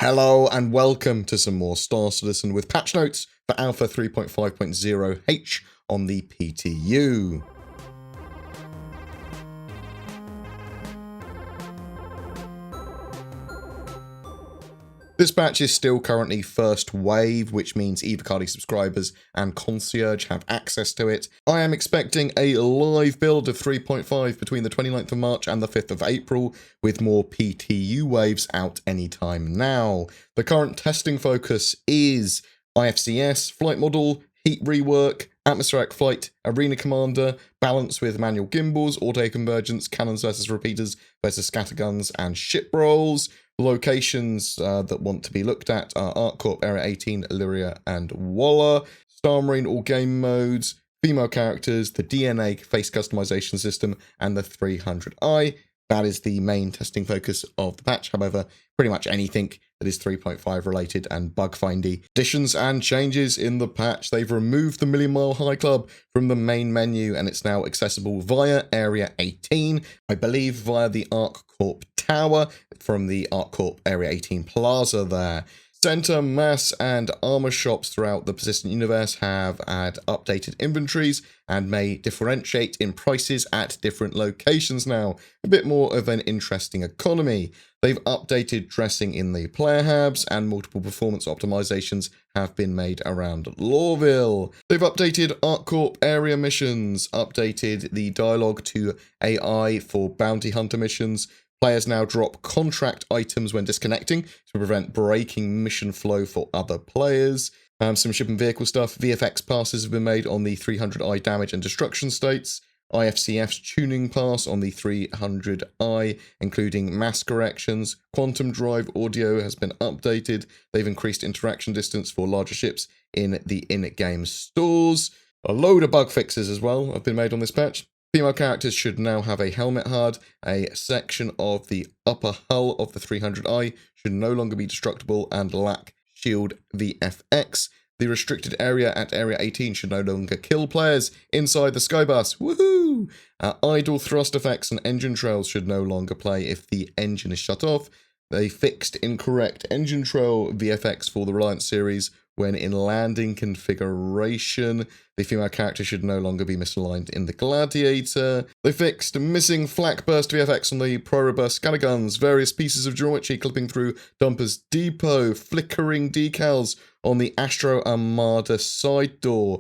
Hello and welcome to some more Star Citizen with patch notes for Alpha 3.5.0H on the PTU. This patch is still currently first wave, which means Evocati subscribers and Concierge have access to it. I am expecting a live build of 3.5 between the 29th of March and the 5th of April, with more PTU waves out anytime now. The current testing focus is IFCS, flight model, heat rework, atmospheric flight, arena commander, balance with manual gimbals, auto convergence, cannons versus repeaters versus scatterguns, and ship rolls. Locations that want to be looked at are ArcCorp, Area 18, Illyria, and Walla. Star Marine all game modes, female characters, the DNA face customization system, and the 300i. That is the main testing focus of the patch. However, pretty much anything that is 3.5 related and bug findy. Additions and changes in the patch. They've removed the Million Mile High Club from the main menu and it's now accessible via Area 18. I believe via the ArcCorp Tower from the ArcCorp Area 18 Plaza there. Center, mass, and armor shops throughout the persistent universe have had updated inventories and may differentiate in prices at different locations now. A bit more of an interesting economy. They've updated dressing in the player hubs and multiple performance optimizations have been made around Lawville. They've updated ArcCorp area missions, updated the dialogue to AI for bounty hunter missions. Players now drop contract items when disconnecting to prevent breaking mission flow for other players. Some ship and vehicle stuff. VFX passes have been made on the 300i damage and destruction states. IFCF's tuning pass on the 300i, including mass corrections. Quantum drive audio has been updated. They've increased interaction distance for larger ships in the in-game stores. A load of bug fixes as well have been made on this patch. Female characters should now have a helmet HUD. A section of the upper hull of the 300i should no longer be destructible and lack shield VFX. The restricted area at Area 18 should no longer kill players inside the skybus. Woohoo! Idle thrust effects and engine trails should no longer play if the engine is shut off. They fixed incorrect engine trail VFX for the Reliance series when in landing configuration. The female character should no longer be misaligned in the Gladiator. They fixed missing flak burst VFX on the Pro-Robust scatterguns, various pieces of geometry clipping through Dumper's Depot, flickering decals on the Astro Armada side door,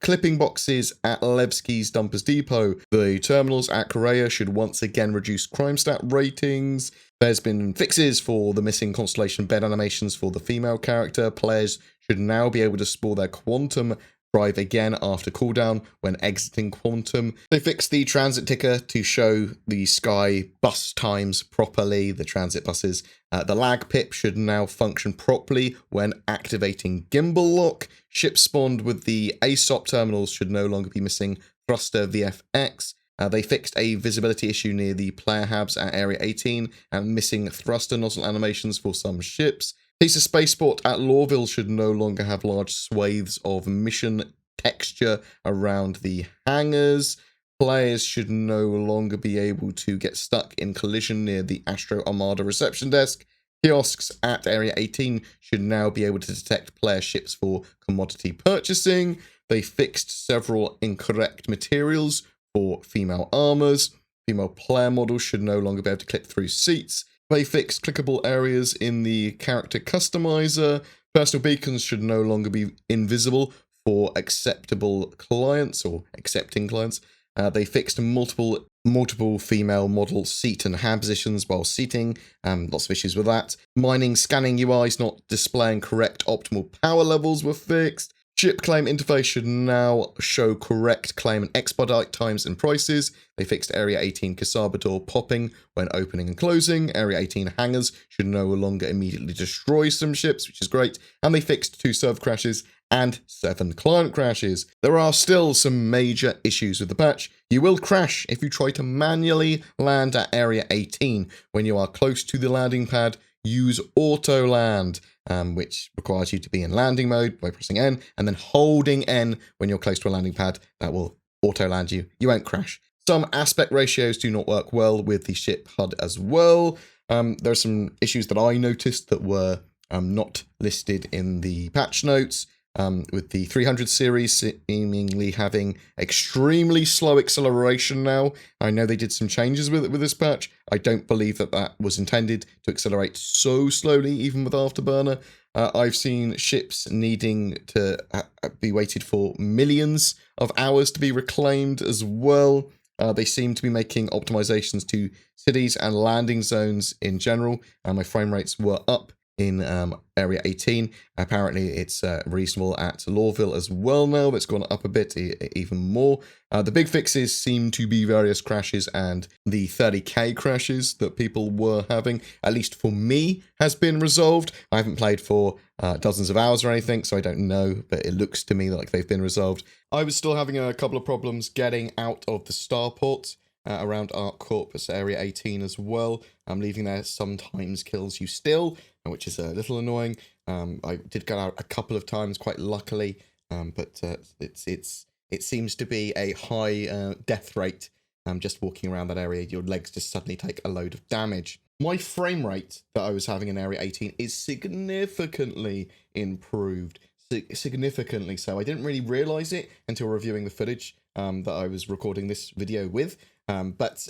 clipping boxes at Levski's Dumper's Depot. The terminals at Korea should once again reduce crime stat ratings. There's been fixes for the missing Constellation bed animations for the female character. Players should now be able to spool their Quantum drive again after cooldown when exiting Quantum. They fixed the transit ticker to show the Sky bus times properly, the transit buses. The lag pip should now function properly when activating gimbal lock. Ships spawned with the ASOP terminals should no longer be missing thruster VFX. They fixed a visibility issue near the player hubs at Area 18 and missing thruster nozzle animations for some ships. Piece of spaceport at Lawville should no longer have large swathes of mission texture around the hangars. Players should no longer be able to get stuck in collision near the Astro Armada reception desk. Kiosks at Area 18 should now be able to detect player ships for commodity purchasing. They fixed several incorrect materials for female armors. Female player models should no longer be able to clip through seats. They fixed clickable areas in the character customizer. Personal beacons should no longer be invisible for acceptable clients or accepting clients. They fixed multiple female model seat and hand positions while seating. Lots of issues with that. Mining scanning UIs not displaying correct optimal power levels were fixed. Ship claim interface should now show correct claim and expedite times and prices. They fixed Area 18 Kasaba door popping when opening and closing. Area 18 hangars should no longer immediately destroy some ships, which is great. And they fixed 2 server crashes and 7 client crashes. There are still some major issues with the patch. You will crash if you try to manually land at Area 18 when you are close to the landing pad. Use auto land, which requires you to be in landing mode by pressing N and then holding N when you're close to a landing pad. That will auto land you. You won't crash. Some aspect ratios do not work well with the ship HUD as well. There are some issues that I noticed that were not listed in the patch notes. With the 300 series seemingly having extremely slow acceleration now. I know they did some changes with this patch. I don't believe that was intended to accelerate so slowly, even with Afterburner. I've seen ships needing to be waited for millions of hours to be reclaimed as well. They seem to be making optimizations to cities and landing zones in general, and my frame rates were up in Area 18. Apparently it's reasonable at Lawville as well now. That's gone up a bit, even more. The big fixes seem to be various crashes, and the 30k crashes that people were having, at least for me, has been resolved. I haven't played for dozens of hours or anything, so I don't know, but it looks to me like they've been resolved. I was still having a couple of problems getting out of the starport around ArcCorp, Area 18 as well. Leaving there sometimes kills you still, which is a little annoying. I did get out a couple of times, quite luckily, but it seems to be a high death rate. Just walking around that area, your legs just suddenly take a load of damage. My frame rate that I was having in Area 18 is significantly improved. Significantly so. I didn't really realise it until reviewing the footage that I was recording this video with. But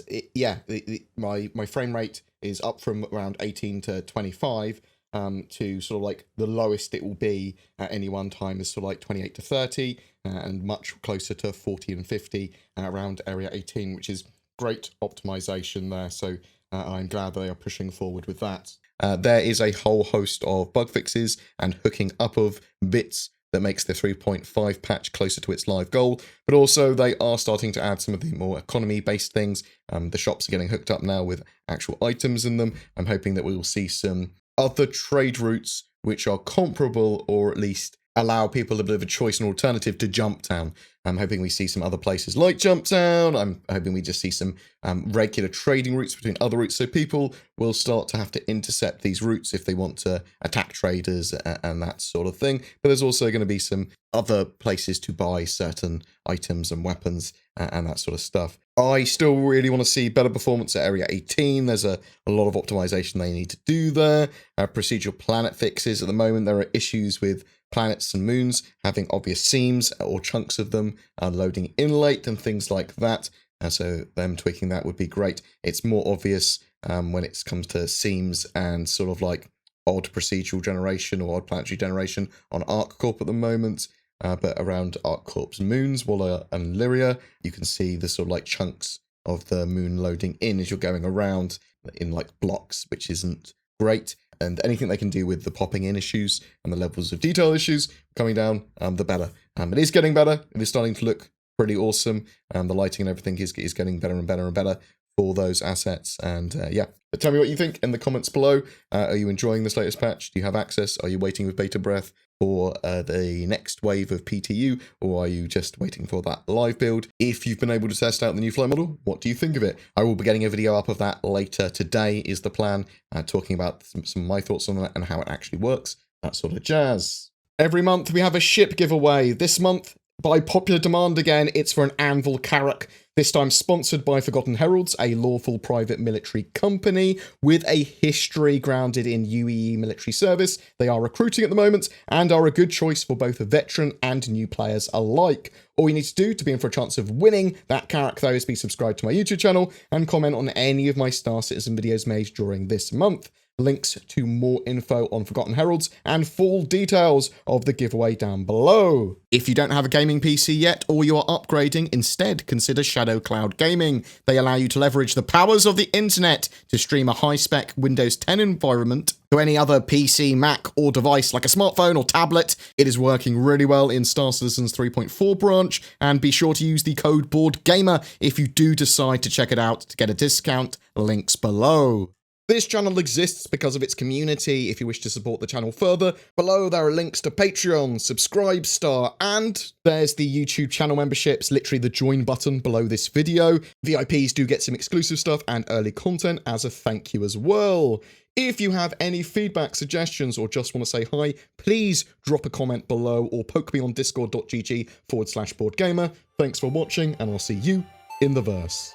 my frame rate is up from around 18 to 25 to sort of like the lowest it will be at any one time is sort of like 28 to 30 and much closer to 40 and 50 around Area 18, which is great optimization there. So I'm glad they are pushing forward with that. There is a whole host of bug fixes and hooking up of bits that makes the 3.5 patch closer to its live goal, but also they are starting to add some of the more economy-based things. The shops are getting hooked up now with actual items in them. I'm hoping that we will see some other trade routes which are comparable, or at least allow people a bit of a choice and alternative to Jumptown. I'm hoping we see some other places like Jumptown. I'm hoping we just see some regular trading routes between other routes, so people will start to have to intercept these routes if they want to attack traders and that sort of thing. But there's also going to be some other places to buy certain items and weapons and that sort of stuff. I still really want to see better performance at Area 18. There's a lot of optimization they need to do there. Procedural planet fixes. At the moment, there are issues with planets and moons having obvious seams or chunks of them loading in late and things like that. So them tweaking that would be great. It's more obvious when it comes to seams and sort of like odd procedural generation or odd planetary generation on ArcCorp at the moment. But around ArcCorp's moons, Walla and Lyria, you can see the sort of like chunks of the moon loading in as you're going around in like blocks, which isn't great. And anything they can do with the popping in issues and the levels of detail issues coming down, the better. It is getting better. It is starting to look pretty awesome. The lighting and everything is getting better and better and better for those assets. And yeah, but tell me what you think in the comments below. Are you enjoying this latest patch? Do you have access? Are you waiting with bated breath for the next wave of PTU, or are you just waiting for that live build? If you've been able to test out the new flight model, what do you think of it? I will be getting a video up of that later today is the plan, talking about some of my thoughts on that and how it actually works, that sort of jazz. Every month we have a ship giveaway. This month, by popular demand again, it's for an Anvil Carrack. This time sponsored by Forgotten Heralds, a lawful private military company with a history grounded in UEE military service. They are recruiting at the moment and are a good choice for both veteran and new players alike. All you need to do to be in for a chance of winning that Carrack, though, is be subscribed to my YouTube channel and comment on any of my Star Citizen videos made during this month. Links to more info on Forgotten Heralds and full details of the giveaway down below. If you don't have a gaming PC yet, or you are upgrading, instead consider Shadow Cloud Gaming. They allow you to leverage the powers of the internet to stream a high-spec Windows 10 environment to any other PC, Mac, or device like a smartphone or tablet. It is working really well in Star Citizen's 3.4 branch, and be sure to use the code BoredGamer if you do decide to check it out to get a discount. Links below. This channel exists because of its community. If you wish to support the channel further, below there are links to Patreon, Subscribestar, and there's the YouTube channel memberships, literally the join button below this video. VIPs do get some exclusive stuff and early content as a thank you as well. If you have any feedback, suggestions, or just want to say hi, please drop a comment below or poke me on discord.gg/BoredGamer. Thanks for watching, and I'll see you in the verse.